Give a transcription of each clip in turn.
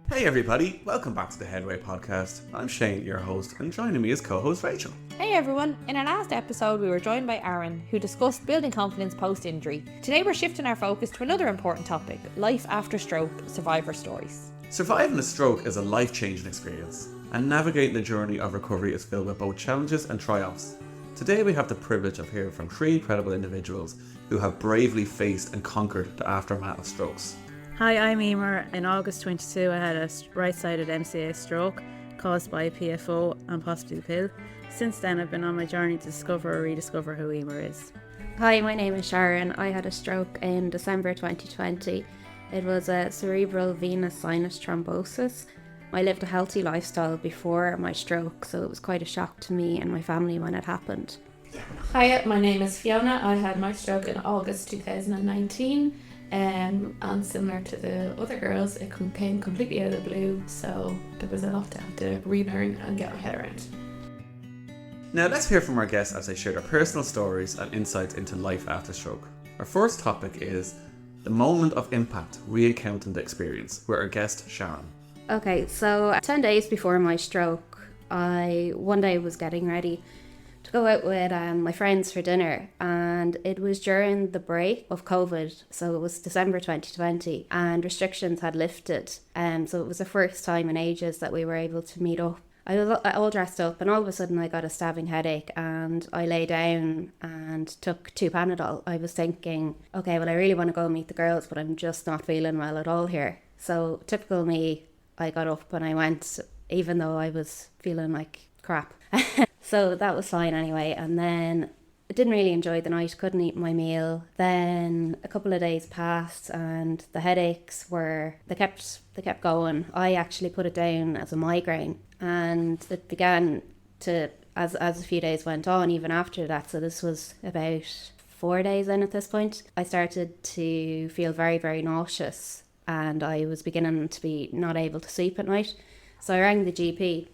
Hey everybody, welcome back to the Headway Podcast. I'm Shane, your host, and joining me is co-host Rachel. Hey everyone, in our last episode we were joined by Aaron, who discussed building confidence post-injury. Today we're shifting our focus to another important topic, life after stroke, survivor stories. Surviving a stroke is a life-changing experience, and navigating the journey of recovery is filled with both challenges and triumphs. Today we have the privilege of hearing from three incredible individuals who have bravely faced and conquered the aftermath of strokes. Hi, I'm Eimear. In August 22, I had a right-sided MCA stroke caused by PFO and possibly the pill. Since then, I've been on my journey to discover or rediscover who Eimear is. Hi, my name is Sharon. I had a stroke in December 2020. It was a cerebral venous sinus thrombosis. I lived a healthy lifestyle before my stroke, so it was quite a shock to me and my family when it happened. Hi, my name is Fiona. I had my stroke in August 2019. And similar to the other girls, it came completely out of the blue, so there was a lot to have to relearn and get my head around. Now let's hear from our guests as they share their personal stories and insights into life after stroke. Our first topic is the moment of impact, recounting the experience, with our guest Sharon. Okay, so 10 days before my stroke, I one day was getting ready to go out with my friends for dinner, and it was during the break of COVID, so it was December 2020, and restrictions had lifted, so it was the first time in ages that we were able to meet up. I was all dressed up, and all of a sudden I got a stabbing headache, and I lay down and took 2 Panadol. I was thinking, okay, well I really want to go meet the girls, but I'm just not feeling well at all here. So typical me, I got up and I went, even though I was feeling like crap. So that was fine anyway, and then I didn't really enjoy the night, couldn't eat my meal. Then a couple of days passed and the headaches they kept going. I actually put it down as a migraine, and it began to, as a few days went on, even after that, so this was about 4 days in at this point, I started to feel very, very nauseous, and I was beginning to be not able to sleep at night. So I rang the GP.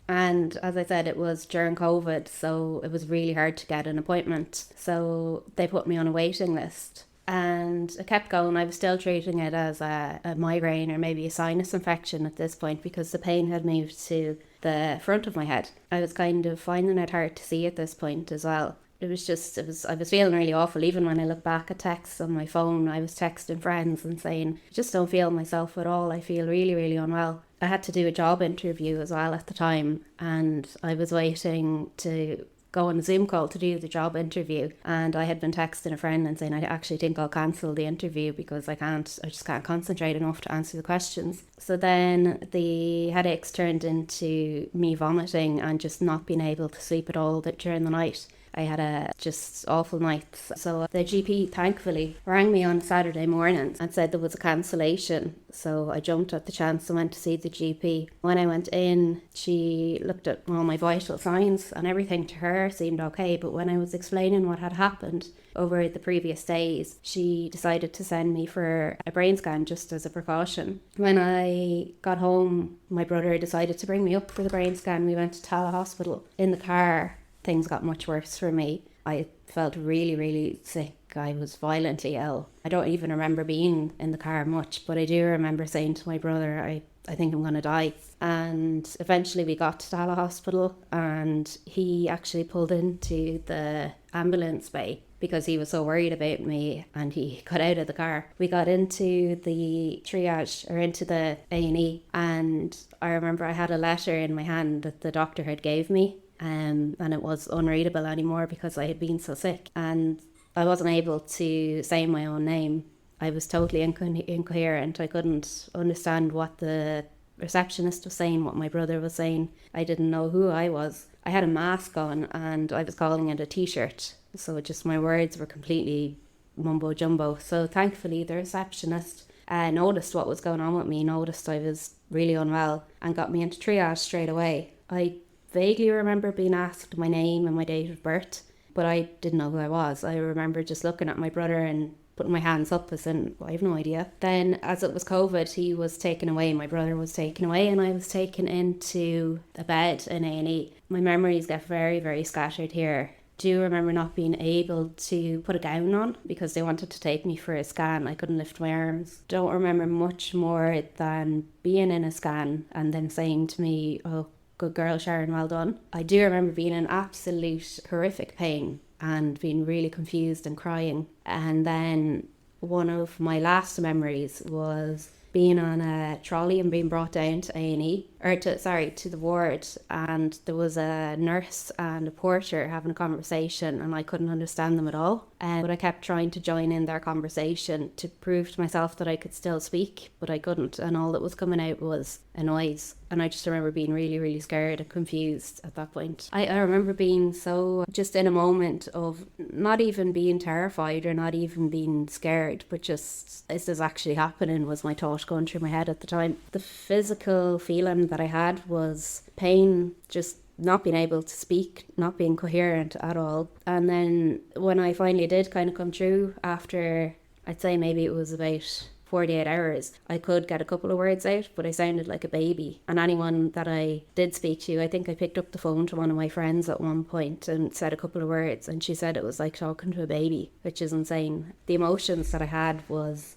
And as I said, it was during COVID, so it was really hard to get an appointment. So they put me on a waiting list, and it kept going. I was still treating it as a migraine or maybe a sinus infection at this point, because the pain had moved to the front of my head. I was kind of finding it hard to see at this point as well. I was feeling really awful. Even when I look back at texts on my phone, I was texting friends and saying, I just don't feel myself at all. I feel really, really unwell. I had to do a job interview as well at the time, and I was waiting to go on a Zoom call to do the job interview, and I had been texting a friend and saying I actually think I'll cancel the interview because I just can't concentrate enough to answer the questions. So then the headaches turned into me vomiting and just not being able to sleep at all during the night. I had a just awful night. So the GP thankfully rang me on Saturday morning and said there was a cancellation. So I jumped at the chance and went to see the GP. When I went in, she looked at all my vital signs and everything to her seemed okay. But when I was explaining what had happened over the previous days, she decided to send me for a brain scan just as a precaution. When I got home, my brother decided to bring me up for the brain scan. We went to Tala Hospital. In the car, things got much worse for me. I felt really, really sick. I was violently ill. I don't even remember being in the car much, but I do remember saying to my brother, I think I'm going to die. And eventually we got to Tala Hospital, and he actually pulled into the ambulance bay because he was so worried about me, and he got out of the car. We got into the triage, or into the A&E, and I remember I had a letter in my hand that the doctor had gave me. And it was unreadable anymore because I had been so sick, and I wasn't able to say my own name. I was totally incoherent. I couldn't understand what the receptionist was saying, what my brother was saying. I didn't know who I was. I had a mask on and I was calling it a t-shirt, so just my words were completely mumbo jumbo. So thankfully the receptionist noticed what was going on with me, noticed I was really unwell, and got me into triage straight away. I vaguely remember being asked my name and my date of birth, but I didn't know who I was. I remember just looking at my brother and putting my hands up as in, I have no idea. Then as it was COVID, he was taken away, my brother was taken away, and I was taken into a bed in A&E. My memories get very, very scattered here do remember not being able to put a gown on because they wanted to take me for a scan. I couldn't lift my arms. Don't remember much more than being in a scan and then saying to me, "Oh, good girl, Sharon, well done." I do remember being in absolute horrific pain and being really confused and crying. And then one of my last memories was being on a trolley and being brought down to A&E, to the ward, and there was a nurse and a porter having a conversation and I couldn't understand them at all. But I kept trying to join in their conversation to prove to myself that I could still speak, but I couldn't, and all that was coming out was a noise. And I just remember being really, really scared and confused at that point. I remember being so just in a moment of not even being terrified or not even being scared, but just, is this actually happening, was my thought going through my head at the time. The physical feeling that I had was pain, just not being able to speak, not being coherent at all. And then when I finally did kind of come through after, I'd say maybe it was about 48 hours, I could get a couple of words out, but I sounded like a baby. And anyone that I did speak to, I think I picked up the phone to one of my friends at one point and said a couple of words, and she said it was like talking to a baby, which is insane. The emotions that I had was,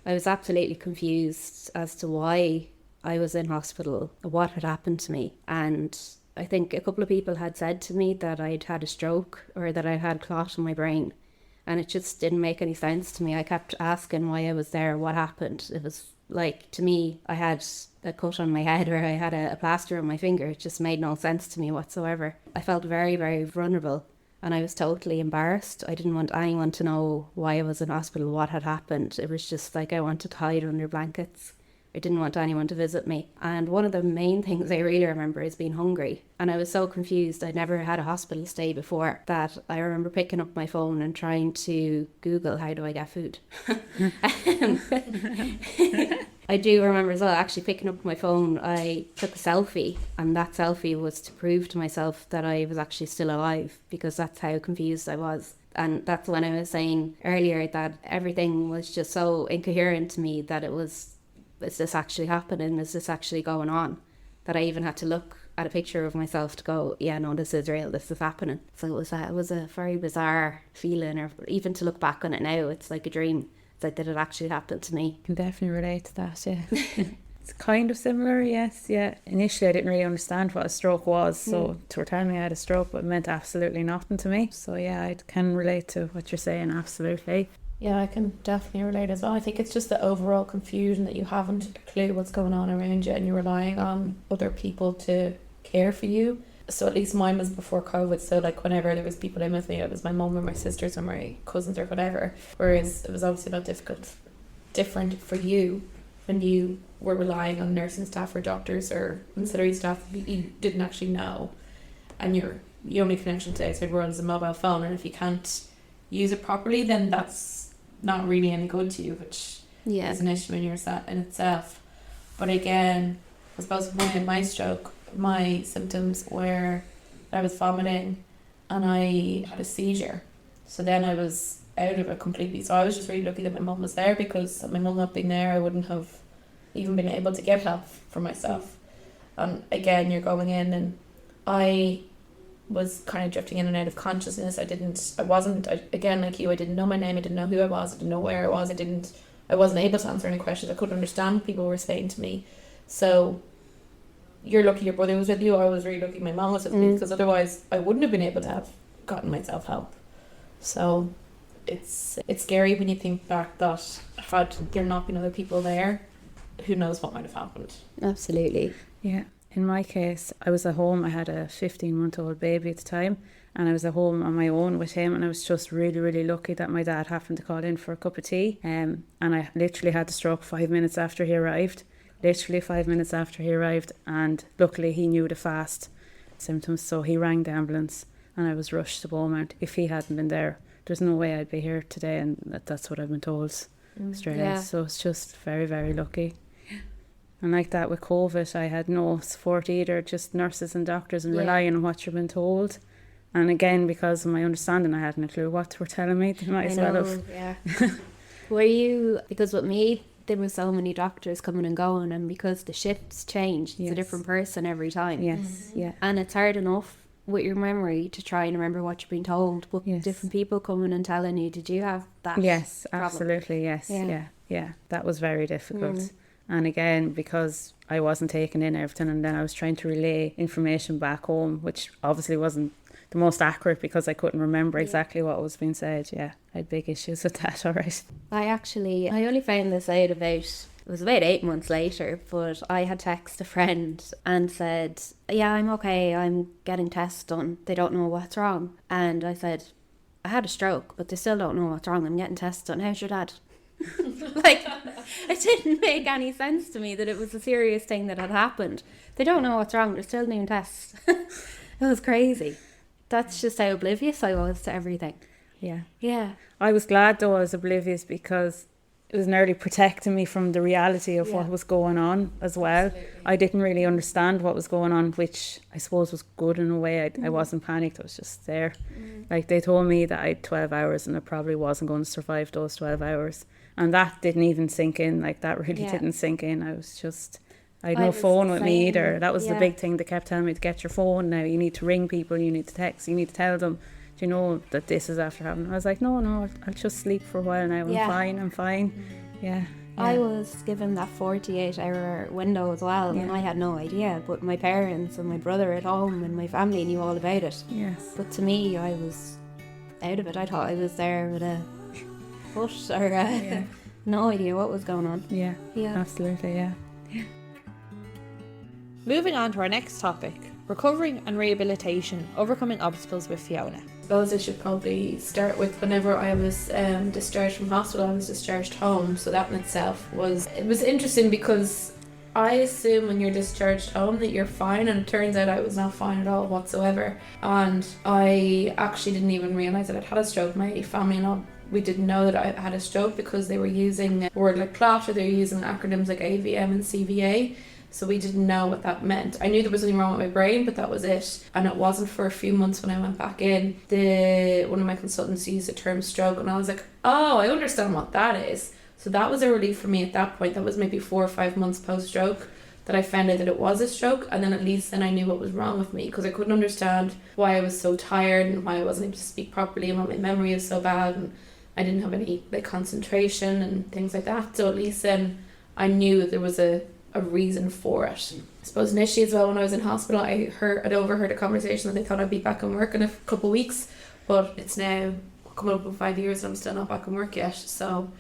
I was absolutely confused as to why I was in hospital, what had happened to me. And I think a couple of people had said to me that I'd had a stroke or that I had clot in my brain. And it just didn't make any sense to me. I kept asking why I was there, what happened. It was like, to me, I had a cut on my head or I had a plaster on my finger. It just made no sense to me whatsoever. I felt very, very vulnerable and I was totally embarrassed. I didn't want anyone to know why I was in hospital, what had happened. It was just like I wanted to hide under blankets. I didn't want anyone to visit me. And one of the main things I really remember is being hungry. And I was so confused. I'd never had a hospital stay before that I remember picking up my phone and trying to Google, how do I get food? I do remember as well actually picking up my phone. I took a selfie, and that selfie was to prove to myself that I was actually still alive, because that's how confused I was. And that's when I was saying earlier that everything was just so incoherent to me that it was, is this actually happening? Is this actually going on? That I even had to look at a picture of myself to go, yeah, no, this is real, this is happening. So it was a very bizarre feeling, or even to look back on it now, it's like a dream. It's like, did it actually happen to me? I can definitely relate to that, yeah. It's kind of similar, yes, yeah. Initially I didn't really understand what a stroke was, so they were telling me I had a stroke, but it meant absolutely nothing to me. So yeah, I can relate to what you're saying, absolutely. Yeah, I can definitely relate as well. I think it's just the overall confusion that you haven't a clue what's going on around you and you're relying on other people to care for you. So at least mine was before COVID, so like whenever there was people in with me, it was my mum or my sisters or my cousins or whatever. Whereas it was obviously not different for you when you were relying on nursing staff or doctors or ancillary staff that you didn't actually know. And your only connection to the outside world is a mobile phone, and if you can't use it properly, then that's not really any good to you, which is an issue in itself. But again, I suppose when my stroke, my symptoms were I was vomiting and I had a seizure. So then I was out of it completely. So I was just really lucky that my mum was there, because my mum not being there, I wouldn't have even been able to get help for myself. And again, you're going in, and I was kind of drifting in and out of consciousness. Again, like you, I didn't know my name, I didn't know who I was, I didn't know where I was, I wasn't able to answer any questions, I couldn't understand what people were saying to me. So you're lucky your brother was with you. I was really lucky my mum was with me, because otherwise I wouldn't have been able to have gotten myself help. So it's scary when you think back that had there not been other people there, who knows what might have happened. Absolutely. Yeah. In my case, I was at home. I had a 15-month-old baby at the time, and I was at home on my own with him, and I was just really, really lucky that my dad happened to call in for a cup of tea. And I literally had the stroke 5 minutes after he arrived. And luckily he knew the fast symptoms, so he rang the ambulance and I was rushed to Beaumont. If he hadn't been there, there's no way I'd be here today, and that's what I've been told straight out. So it's just very, very lucky. And like that with COVID, I had no support either, just nurses and doctors, and relying on what you've been told. And again, because of my understanding, I hadn't a clue what they were telling me. They might as well have. Yeah. Were you, because with me, there were so many doctors coming and going, and because the shifts changed, it's a different person every time. Yes, yeah. And it's hard enough with your memory to try and remember what you've been told, but Yes. different people coming and telling you. Did you have that? Yes, problem? absolutely, yes. Yeah. Yeah. That was very difficult. And again, because I wasn't taking in everything, and then I was trying to relay information back home, which obviously wasn't the most accurate because I couldn't remember exactly what was being said. Yeah, I had big issues with that, all right. I only found this out it was about 8 months later, but I had texted a friend and said, yeah, I'm okay, I'm getting tests done, they don't know what's wrong. And I said, I had a stroke, but they still don't know what's wrong, I'm getting tests done, how's your dad? Like, it didn't make any sense to me that it was a serious thing that had happened. They don't know what's wrong, they're still doing tests. It was crazy. That's just how oblivious I was to everything. Yeah. I was glad though I was oblivious, because it was nearly protecting me from the reality of what was going on as well. Absolutely. I didn't really understand what was going on, which I suppose was good in a way. I wasn't panicked, I was just there. Like, they told me that I had 12 hours and I probably wasn't going to survive those 12 hours. And that didn't even sink in, like that really didn't sink in. I had no phone with me either. That was the big thing. They kept telling me to get your phone now. You need to ring people, you need to text, you need to tell them, do you know that this is after happening? I was like, no, I'll just sleep for a while now. I'm fine. Yeah. I was given that 48-hour window as well, and I had no idea. But my parents and my brother at home and my family knew all about it. Yes. But to me, I was out of it. I thought I was there with a foot or no idea what was going on. Yeah. Absolutely, yeah. Moving on to our next topic, recovering and rehabilitation, overcoming obstacles with Fiona. I suppose I should probably start with whenever I was discharged from hospital, I was discharged home. So that in itself was interesting, because I assume when you're discharged home that you're fine, and it turns out I was not fine at all whatsoever. And I actually didn't even realise that I'd had a stroke. My family and all, we didn't know that I had a stroke, because they were using a word like clot, or they were using acronyms like AVM and CVA. So we didn't know what that meant. I knew there was something wrong with my brain, but that was it. And it wasn't for a few months when I went back in. One of my consultants used the term stroke, and I was like, oh, I understand what that is. So that was a relief for me at that point. That was maybe 4 or 5 months post-stroke that I found out that it was a stroke. And then at least then I knew what was wrong with me, because I couldn't understand why I was so tired and why I wasn't able to speak properly and why my memory was so bad and I didn't have any concentration and things like that. So at least then I knew that there was a reason for it. I suppose initially as well, when I was in hospital, I'd overheard a conversation that they thought I'd be back in work in a couple of weeks, but it's now coming up in 5 years and I'm still not back in work yet. So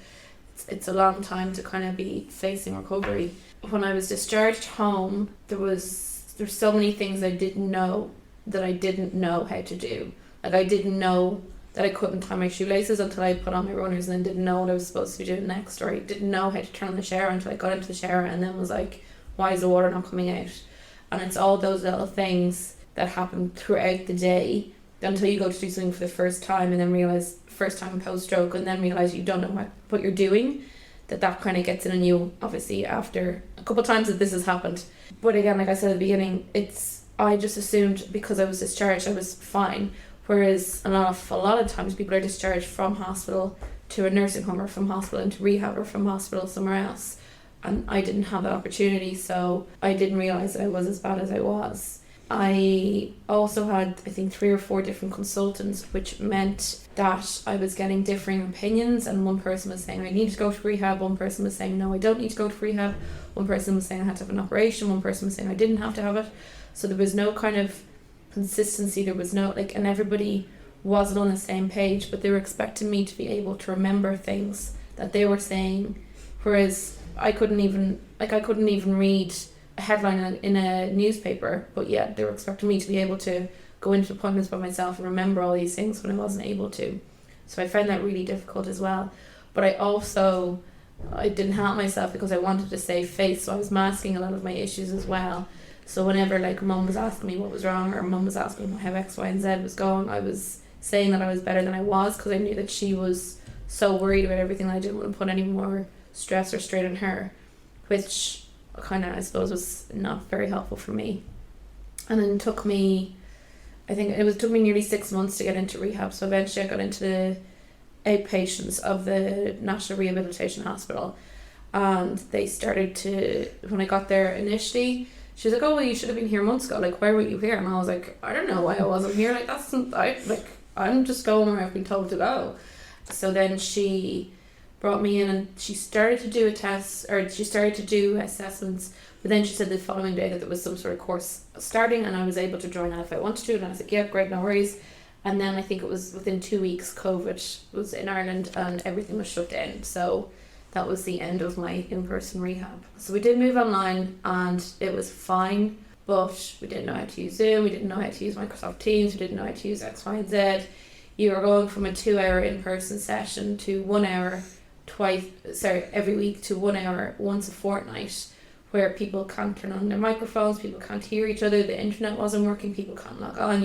it's a long time to kind of be facing recovery. When I was discharged home, there's so many things I didn't know how to do. Like, I didn't know that I couldn't tie my shoelaces until I put on my runners, and then didn't know what I was supposed to be doing next, or I didn't know how to turn on the shower until I got into the shower and then was like, why is the water not coming out? And it's all those little things that happen throughout the day until you go to do something for the first time, and then realise, first time post-stroke, and then realise you don't know what you're doing, that kind of gets in on you, obviously, after a couple of times that this has happened. But again, like I said at the beginning, I just assumed because I was discharged I was fine. Whereas a lot of times people are discharged from hospital to a nursing home, or from hospital into rehab, or from hospital somewhere else. And I didn't have that opportunity, so I didn't realise that I was as bad as I was. I also had, I think, 3 or 4 different consultants, which meant that I was getting differing opinions, and one person was saying I need to go to rehab, one person was saying no, I don't need to go to rehab, one person was saying I had to have an operation, one person was saying I didn't have to have it. So there was no kind of consistency, there was no and everybody wasn't on the same page, but they were expecting me to be able to remember things that they were saying, whereas I couldn't even read a headline in a newspaper, but yet they were expecting me to be able to go into appointments by myself and remember all these things when I wasn't able to. So I found that really difficult as well. But I didn't help myself, because I wanted to save face, so I was masking a lot of my issues as well. So whenever mum was asking me what was wrong, or mum was asking me how X, Y and Z was going, I was saying that I was better than I was, because I knew that she was so worried about everything that I didn't want to put any more stress or strain on her, which kind of, I suppose, was not very helpful for me. And then it took me nearly 6 months to get into rehab. So eventually I got into the outpatients of the National Rehabilitation Hospital, and they started to, when I got there initially, She's like, oh, well, you should have been here months ago. Like, why were you here? And I was like, I don't know why I wasn't here. Like, I'm just going where I've been told to go. So then she brought me in and she started to do assessments, but then she said the following day that there was some sort of course starting and I was able to join that if I wanted to, and I was like, yeah, great, no worries. And then I think it was within 2 weeks COVID was in Ireland and everything was shut down, so that was the end of my in-person rehab. So we did move online and it was fine, but we didn't know how to use Zoom, we didn't know how to use Microsoft Teams, we didn't know how to use X, Y, and Z. You were going from a 2-hour in-person session to 1 hour every week to 1 hour once a fortnight, where people can't turn on their microphones, people can't hear each other, the internet wasn't working, people can't log on,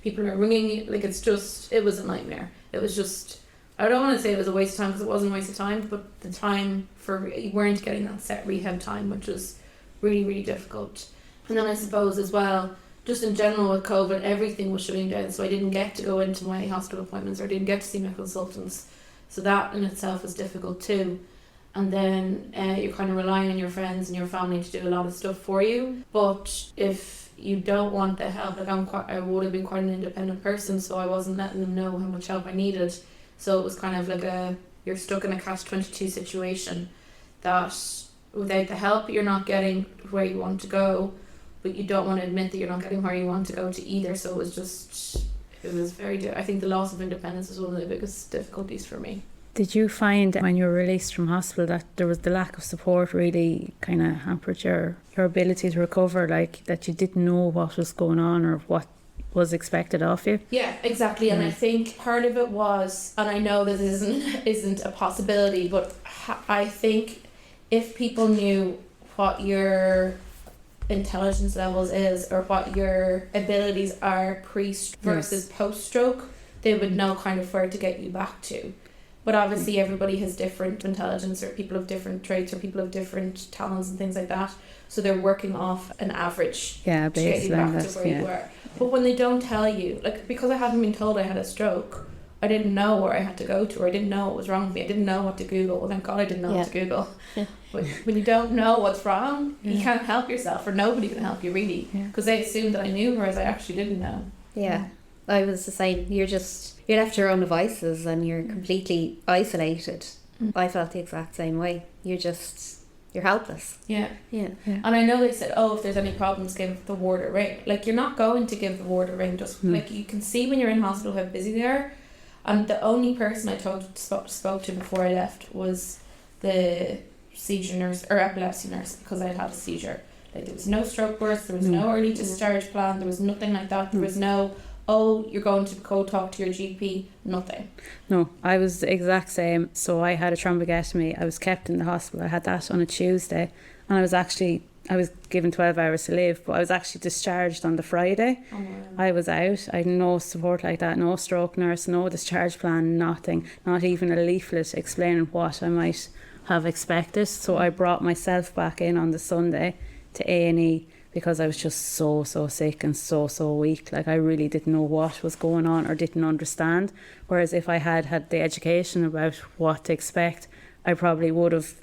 people are ringing you. Like, it was a nightmare. It was just, I don't want to say it was a waste of time because it wasn't a waste of time, but the time you weren't getting that set rehab time, which was really, really difficult. And then I suppose as well, just in general with COVID, everything was shutting down, so I didn't get to go into my hospital appointments or I didn't get to see my consultants. So that in itself was difficult too. And then you're kind of relying on your friends and your family to do a lot of stuff for you. But if you don't want the help, like I would have been quite an independent person, so I wasn't letting them know how much help I needed. So it was kind of like you're stuck in a catch-22 situation that without the help you're not getting where you want to go, but you don't want to admit that you're not getting where you want to go to either. So it was very, I think the loss of independence was one of the biggest difficulties for me. Did you find when you were released from hospital that there was the lack of support really kind of hampered your ability to recover, like that you didn't know what was going on or what was expected of you? Yeah, exactly. And I think part of it was, and I know this isn't a possibility, but I think if people knew what your intelligence levels is or what your abilities are pre-stroke versus post-stroke, they would know kind of where to get you back to. But obviously everybody has different intelligence, or people have different traits, or people have different talents and things like that. So they're working off an average to get you back to where you were. But when they don't tell you, like, because I hadn't been told I had a stroke, I didn't know where I had to go to, or I didn't know what was wrong with me. I didn't know what to Google. Well, thank God I didn't know what to Google. But when you don't know what's wrong, you can't help yourself, or nobody can help you really, because they assumed that I knew, whereas I actually didn't know. Yeah. I was the same. You're left to your own devices and you're completely isolated. I felt the exact same way. You're helpless. Yeah. And I know they said, if there's any problems, give the ward a ring. Like, you're not going to give the ward a ring. Just like, you can see when you're in hospital how busy they are. And the only person I spoke to before I left was the seizure nurse or epilepsy nurse, because I had a seizure. Like, there was no stroke burst, there was no early discharge plan, there was nothing like that. There was no, you're going to go talk to your GP, nothing. No, I was the exact same. So I had a thrombectomy. I was kept in the hospital. I had that on a Tuesday, and I was given 12 hours to live, but I was actually discharged on the Friday. Oh, wow. I was out. I had no support like that, no stroke nurse, no discharge plan, nothing, not even a leaflet explaining what I might have expected. So I brought myself back in on the Sunday to A&E, because I was just so sick and so weak. Like, I really didn't know what was going on or didn't understand. Whereas if I had the education about what to expect, I probably would have,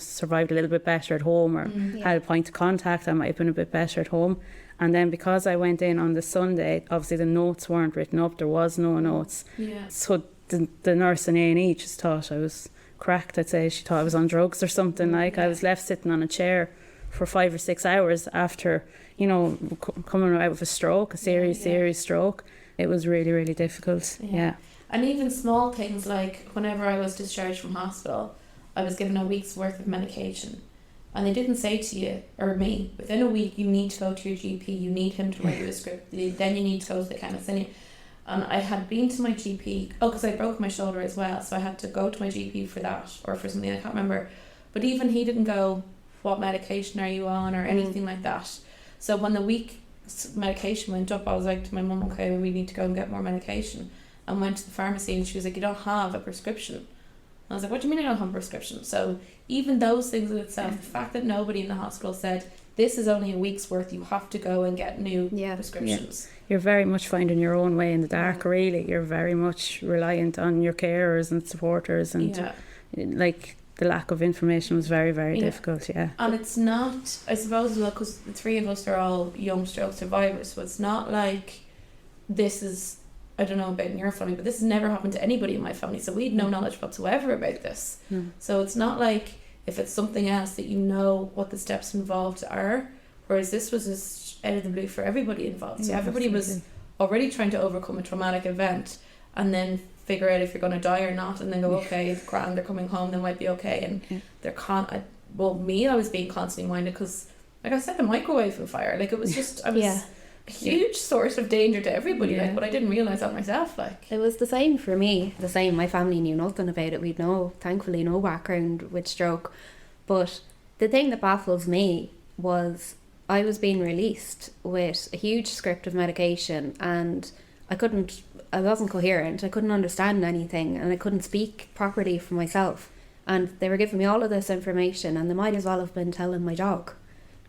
survived a little bit better at home, or had a point of contact. I might have been a bit better at home. And then because I went in on the Sunday, obviously the notes weren't written up. There was no notes. Yeah. So the nurse in A&E just thought I was cracked. I'd say she thought I was on drugs or something. Like, I was left sitting on a chair for 5 or 6 hours after, coming out with a stroke, a serious stroke. It was really, really difficult. Yeah. And even small things like whenever I was discharged from hospital, I was given a week's worth of medication. And they didn't say to you, or me, within a week you need to go to your GP, you need him to write you a script, then you need to go to the chemist. And I had been to my GP, because I broke my shoulder as well, so I had to go to my GP for that, or for something, I can't remember. But even he didn't go, what medication are you on, or anything like that. So when the week's medication went up, I was like to my mum, okay, we need to go and get more medication. And went to the pharmacy, and she was like, you don't have a prescription. I was like, what do you mean I don't have a prescription? So even those things in itself, the fact that nobody in the hospital said, this is only a week's worth, you have to go and get new prescriptions. Yeah. You're very much finding your own way in the dark, really. You're very much reliant on your carers and supporters, and like, the lack of information was very, very difficult, And it's not, I suppose, because the three of us are all young stroke survivors, so it's not like this is, I don't know about in your family, but this has never happened to anybody in my family, so we had no knowledge whatsoever about this. So it's not like if it's something else that you know what the steps involved are, whereas this was just out of the blue for everybody involved. So everybody was already trying to overcome a traumatic event and then figure out if you're going to die or not, and then go, okay, it's grand, they're coming home, they might be okay. And I was being constantly minded because, like I said, the microwave and fire, like it was just, I was a huge source of danger to everybody, like, but I didn't realise that myself. Like, it was the same for me. The same, my family knew nothing about it. We'd thankfully no background with stroke. But the thing that baffles me was I was being released with a huge script of medication, and I wasn't coherent, I couldn't understand anything, and I couldn't speak properly for myself. And they were giving me all of this information, and they might as well have been telling my dog,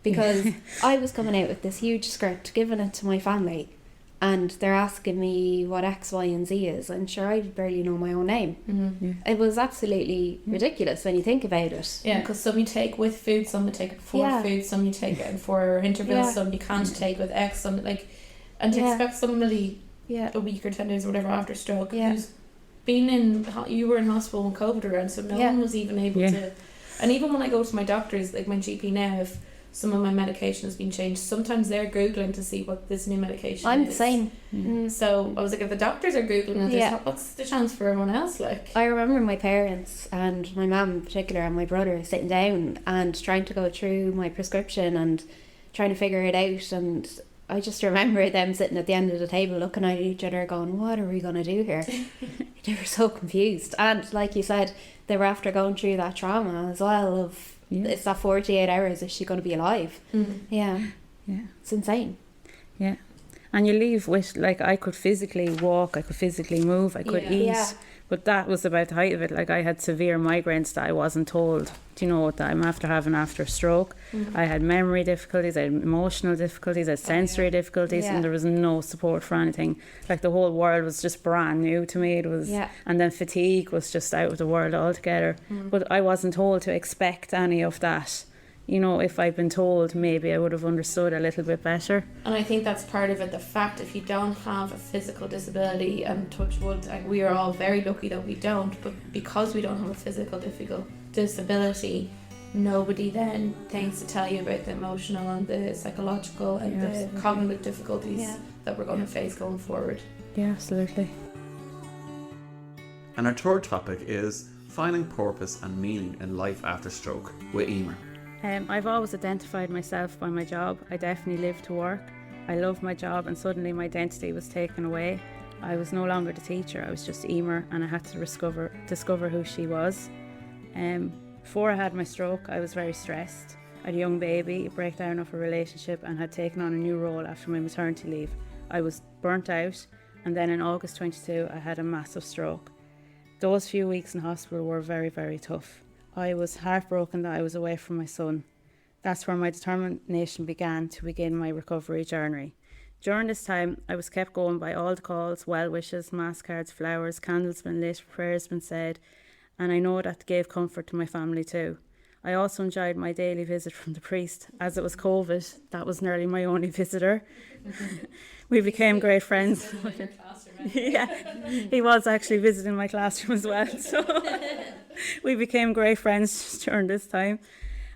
because I was coming out with this huge script, giving it to my family, and they're asking me what X, Y and Z is. I'm sure I barely know my own name. It was absolutely ridiculous when you think about it. Yeah, because some you take with food, some you take it before food, some you take it for intervals, some you can't take with X, some like, and to expect somebody a week or 10 days or whatever after stroke who's been you were in hospital when COVID around, so no one was even able to. And even when I go to my doctors, like my GP now, if some of my medication has been changed, sometimes they're googling to see what this new medication is. I'm the same. So I was like, if the doctors are googling it, what's the chance for everyone else? Like, I remember my parents and my mum in particular and my brother sitting down and trying to go through my prescription and trying to figure it out, and I just remember them sitting at the end of the table looking at each other going, what are we going to do here? They were so confused. And like you said, they were after going through that trauma as well of, it's that 48 hours, is she going to be alive? It's insane. And you leave with, like, I could physically walk, I could physically move, I could eat, but that was about the height of it. Like, I had severe migraines that I wasn't told, do you know what I'm after having after stroke. I had memory difficulties, I had emotional difficulties, I had sensory difficulties, and there was no support for anything. Like, the whole world was just brand new to me. It was, and then fatigue was just out of the world altogether. But I wasn't told to expect any of that. You know, if I'd been told, maybe I would have understood a little bit better. And I think that's part of it, the fact if you don't have a physical disability, and touch wood, like, we are all very lucky that we don't, but because we don't have a physical disability, nobody then thinks to tell you about the emotional and the psychological and the cognitive difficulties that we're going to face going forward. Yeah, absolutely. And our third topic is finding purpose and meaning in life after stroke with Eimear. I've always identified myself by my job. I definitely live to work. I love my job, and suddenly my identity was taken away. I was no longer the teacher, I was just Eimear, and I had to discover who she was. Before I had my stroke, I was very stressed. I had a young baby, a breakdown of a relationship, and had taken on a new role after my maternity leave. I was burnt out, and then in August 22 I had a massive stroke. Those few weeks in hospital were very, very tough. I was heartbroken that I was away from my son. That's where my determination began to begin my recovery journey. During this time, I was kept going by all the calls, well wishes, mass cards, flowers, candles been lit, prayers been said, and I know that gave comfort to my family too. I also enjoyed my daily visit from the priest. As it was COVID, that was nearly my only visitor. We became great friends. He was actually visiting my classroom as well, so we became great friends during this time.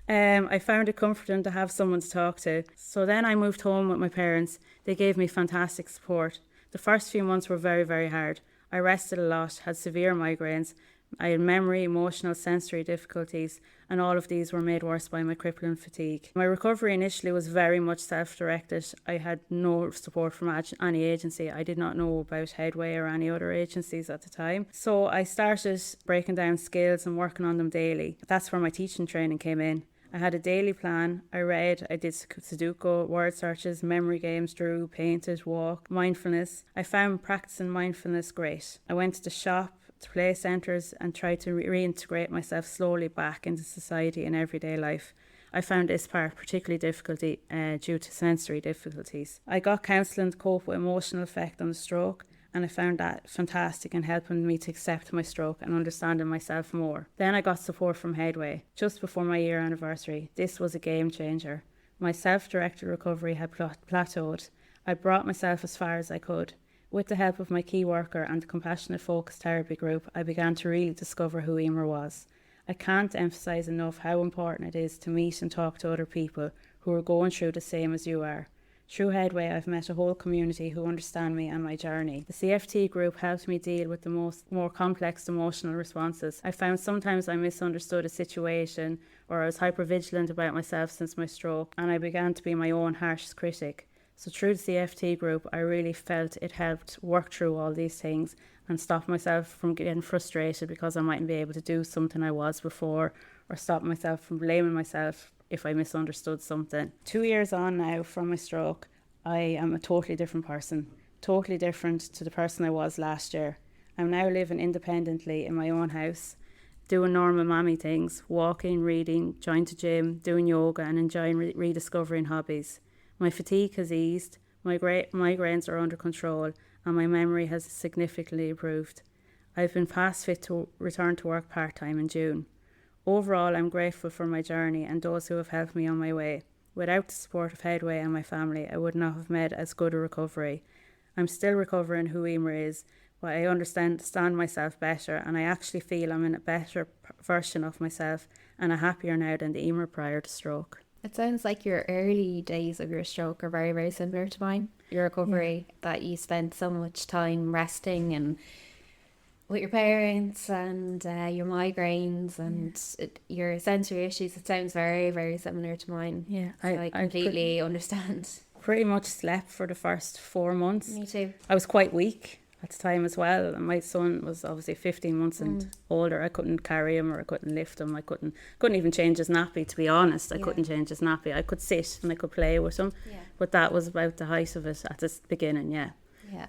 I found it comforting to have someone to talk to. So then I moved home with my parents. They gave me fantastic support. The first few months were very, very hard. I rested a lot, had severe migraines. I had memory, emotional, sensory difficulties, and all of these were made worse by my crippling fatigue. My recovery initially was very much self-directed. I had no support from any agency. I did not know about Headway or any other agencies at the time. So I started breaking down skills and working on them daily. That's where my teaching training came in. I had a daily plan. I read, I did Sudoku, word searches, memory games, drew, painted, walked, mindfulness. I found practicing mindfulness great. I went to the shop, to play centres, and tried to reintegrate myself slowly back into society and everyday life. I found this part particularly difficult due to sensory difficulties. I got counselling to cope with emotional effect on the stroke, and I found that fantastic and helping me to accept my stroke and understanding myself more. Then I got support from Headway just before my year anniversary. This was a game changer. My self-directed recovery had plateaued. I brought myself as far as I could. With the help of my key worker and the compassionate focus therapy group, I began to really discover who Eimear was. I can't emphasise enough how important it is to meet and talk to other people who are going through the same as you are. Through Headway, I've met a whole community who understand me and my journey. The CFT group helped me deal with the more complex emotional responses. I found sometimes I misunderstood a situation, or I was hypervigilant about myself since my stroke, and I began to be my own harsh critic. So through the CFT group, I really felt it helped work through all these things and stop myself from getting frustrated because I mightn't be able to do something I was before, or stop myself from blaming myself if I misunderstood something. 2 years on now from my stroke, I am a totally different person, totally different to the person I was last year. I'm now living independently in my own house, doing normal mammy things, walking, reading, joining the gym, doing yoga and enjoying rediscovering hobbies. My fatigue has eased, my migraines are under control and my memory has significantly improved. I've been past fit to return to work part-time in June. Overall, I'm grateful for my journey and those who have helped me on my way. Without the support of Headway and my family, I would not have made as good a recovery. I'm still recovering who Eimear is, but I understand myself better, and I actually feel I'm in a better version of myself and a happier now than the Eimear prior to stroke. It sounds like your early days of your stroke are very, very similar to mine. Your recovery, that you spent so much time resting and with your parents and your migraines and your sensory issues. It sounds very, very similar to mine. Yeah, so I completely understand. Pretty much slept for the first 4 months. Me too. I was quite weak at the time as well, and my son was obviously 15 months and older. I couldn't carry him, or I couldn't lift him. I couldn't even change his nappy, to be honest. I couldn't change his nappy. I could sit and I could play with him, but that was about the height of it at the beginning. Yeah,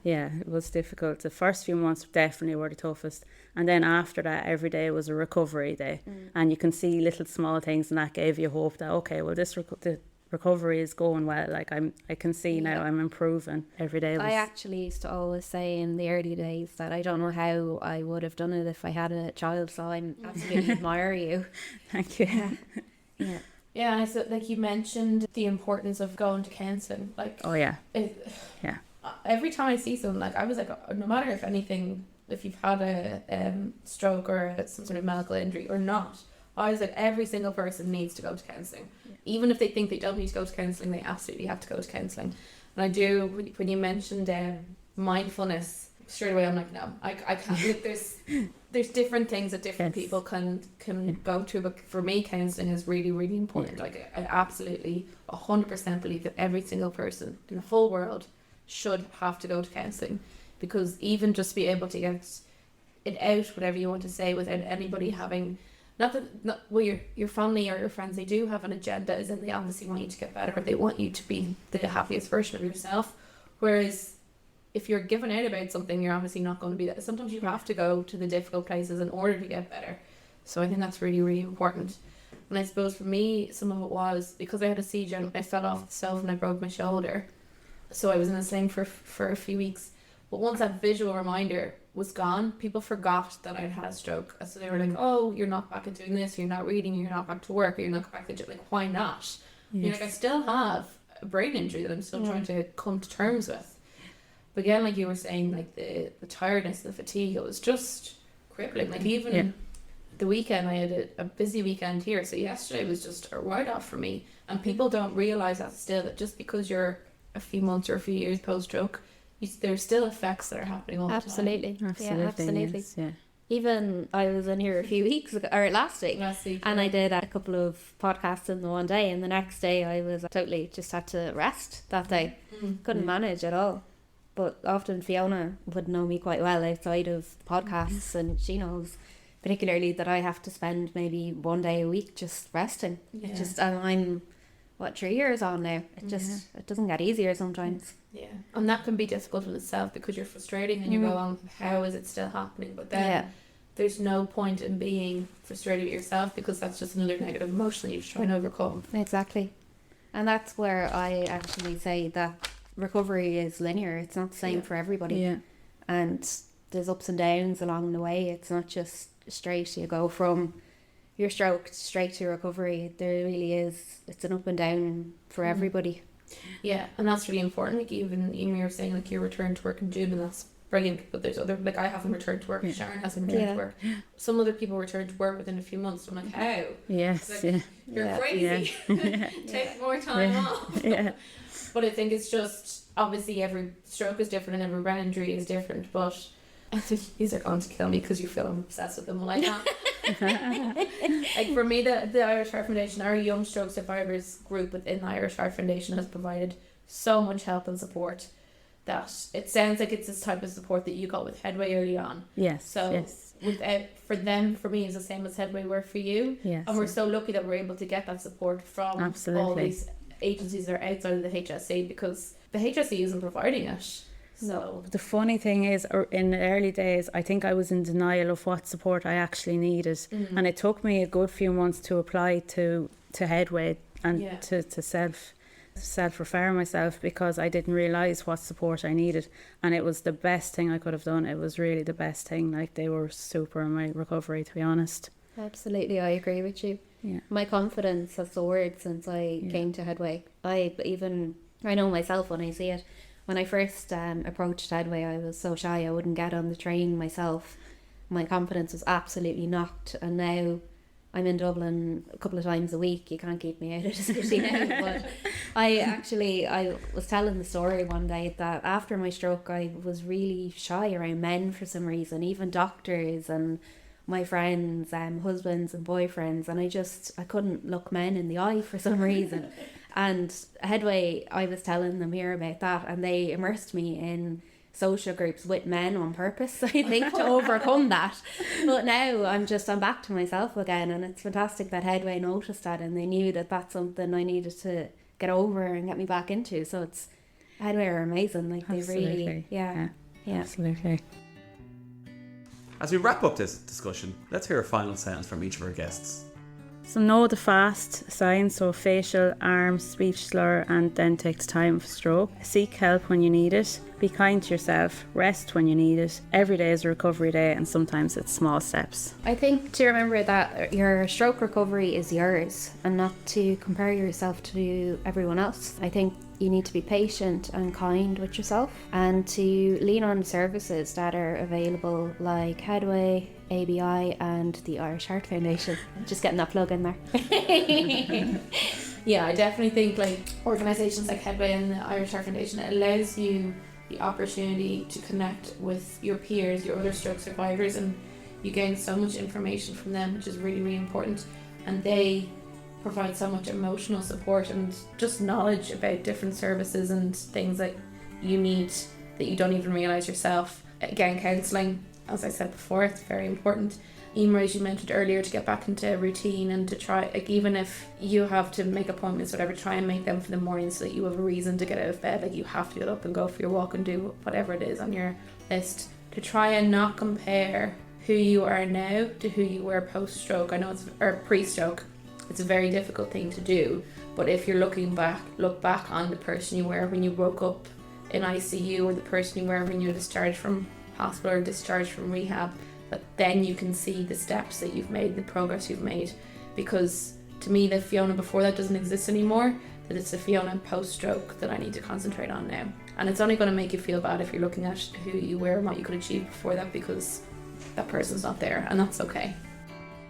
it was difficult. The first few months definitely were the toughest, and then after that, every day was a recovery day, and you can see little small things, and that gave you hope that okay, well, the recovery is going well. Like I can see now I'm improving every day. I actually used to always say in the early days that I don't know how I would have done it if I had a child. So I absolutely admire you. Thank you. Yeah. Yeah, and so like you mentioned the importance of going to counselling. Like, oh yeah, every time I see someone, like I was like, no matter if you've had a stroke or some sort of medical injury or not, I was like, every single person needs to go to counselling. Even if they think they don't need to go to counselling, they absolutely have to go to counselling. And I do, when you mentioned mindfulness, straight away I'm like, no, I can't. There's different things that different people can go to, but for me, counselling is really, really important. Like I absolutely 100% believe that every single person in the whole world should have to go to counselling, because even just be able to get it out, whatever you want to say, without anybody having your family or your friends, they do have an agenda, as in they obviously want you to get better, or they want you to be the happiest version of yourself. Whereas if you're giving out about something, you're obviously not going to be that. Sometimes you have to go to the difficult places in order to get better. So I think that's really, really important. And I suppose for me, some of it was because I had a seizure and I fell off the stove and I broke my shoulder. So I was in a sling for a few weeks. But once that visual reminder was gone, people forgot that I'd had a stroke. So they were like, oh, you're not back at doing this, you're not reading, you're not back to work, or you're not back to gym. Like, why not? Yes. You're like, I still have a brain injury that I'm still trying to come to terms with. But again, like you were saying, like the tiredness, the fatigue, it was just crippling. Like even the weekend, I had a busy weekend here. So yesterday was just a write-off for me. And people don't realise that still, that just because you're a few months or a few years post-stroke, there's still effects that are happening all the time. Absolutely. Yes, yeah. Even I was in here a few weeks ago, or last week, and I did a couple of podcasts in the one day, and the next day I was totally just had to rest that day. Couldn't manage at all. But often Fiona would know me quite well outside of podcasts, and she knows particularly that I have to spend maybe 1 day a week just resting. I'm 3 years on now. It doesn't get easier sometimes. Yeah, and that can be difficult in itself because you're frustrating and you go on, how is it still happening? But then there's no point in being frustrated with yourself, because that's just another negative emotion that you're trying to overcome. Exactly. And that's where I actually say that recovery is linear. It's not the same for everybody. and there's ups and downs along the way. It's not just straight, you go from your stroke straight to recovery. There really is, it's an up and down for everybody. Yeah, and that's really important. Like even Eimear was saying, like, your return to work in June, and that's brilliant. But there's other, like, I haven't returned to work. Sharon hasn't returned to work. Some other people return to work within a few months. I'm like, how? Yes, like, you're crazy. Take more time off. But I think it's just, obviously every stroke is different and every brain injury is different, but I think these are going to kill me because you feel I'm obsessed with them. Well, I can't. Like for me, the Irish Heart Foundation, our young stroke survivors group within the Irish Heart Foundation has provided so much help and support that it sounds like it's this type of support that you got with Headway early on. Yes. So without, for them, for me, is the same as Headway were for you. Yes. And we're so lucky that we're able to get that support from all these agencies that are outside of the HSE, because the HSE isn't providing it. So the funny thing is, in the early days, I think I was in denial of what support I actually needed, and it took me a good few months to apply to Headway and to self-refer myself, because I didn't realise what support I needed, and it was the best thing I could have done. It was really the best thing. Like, they were super in my recovery, to be honest. Absolutely, I agree with you. Yeah. My confidence has soared since I came to Headway. I know myself when I see it. When I first approached Headway, I was so shy. I wouldn't get on the train myself. My confidence was absolutely knocked, and now I'm in Dublin a couple of times a week. You can't keep me out of the city now. But I was telling the story one day that after my stroke, I was really shy around men for some reason, even doctors and my friends, husbands and boyfriends, and I couldn't look men in the eye for some reason. And Headway, I was telling them here about that, and they immersed me in social groups with men on purpose, I think, to overcome that. But now I'm back to myself again, and it's fantastic that Headway noticed that, and they knew that that's something I needed to get over and get me back into. So it's, Headway are amazing. Like, they really, yeah. Absolutely. As we wrap up this discussion, let's hear a final sentence from each of our guests. So know the fast signs, so facial, arms, speech slur, and then take the time for stroke. Seek help when you need it. Be kind to yourself. Rest when you need it. Every day is a recovery day, and sometimes it's small steps. I think to remember that your stroke recovery is yours, and not to compare yourself to everyone else. I think you need to be patient and kind with yourself, and to lean on services that are available like Headway, ABI and the Irish Heart Foundation. Just getting that plug in there. yeah, I definitely think like organisations like Headway and the Irish Heart Foundation, it allows you the opportunity to connect with your peers, your other stroke survivors, and you gain so much information from them, which is really, really important. And they provide so much emotional support and just knowledge about different services and things that you need that you don't even realise yourself. Again, counselling, as I said before, it's very important. Eimear, as you mentioned earlier, to get back into a routine and to try, like, even if you have to make appointments, whatever, try and make them for the morning so that you have a reason to get out of bed. Like, you have to get up and go for your walk and do whatever it is on your list. To try and not compare who you are now to who you were post-stroke. I know or pre-stroke. It's a very difficult thing to do. But if you're look back on the person you were when you woke up in ICU, or the person you were when you were discharged from hospital or discharged from rehab, but then you can see the steps that you've made, the progress you've made. Because to me, the Fiona before that doesn't exist anymore, that it's the Fiona post-stroke that I need to concentrate on now. And it's only going to make you feel bad if you're looking at who you were and what you could achieve before that, because that person's not there, and that's okay.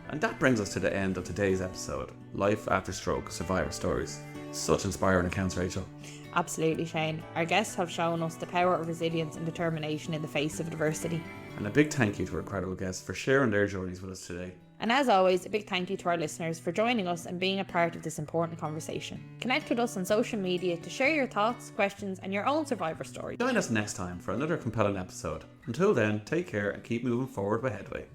And that brings us to the end of today's episode, Life After Stroke Survivor Stories. Such inspiring accounts, Rachel. Absolutely, Shane. Our guests have shown us the power of resilience and determination in the face of adversity. And a big thank you to our incredible guests for sharing their journeys with us today. And as always, a big thank you to our listeners for joining us and being a part of this important conversation. Connect with us on social media to share your thoughts, questions, and your own survivor story. Join us next time for another compelling episode. Until then, take care and keep moving forward with Headway.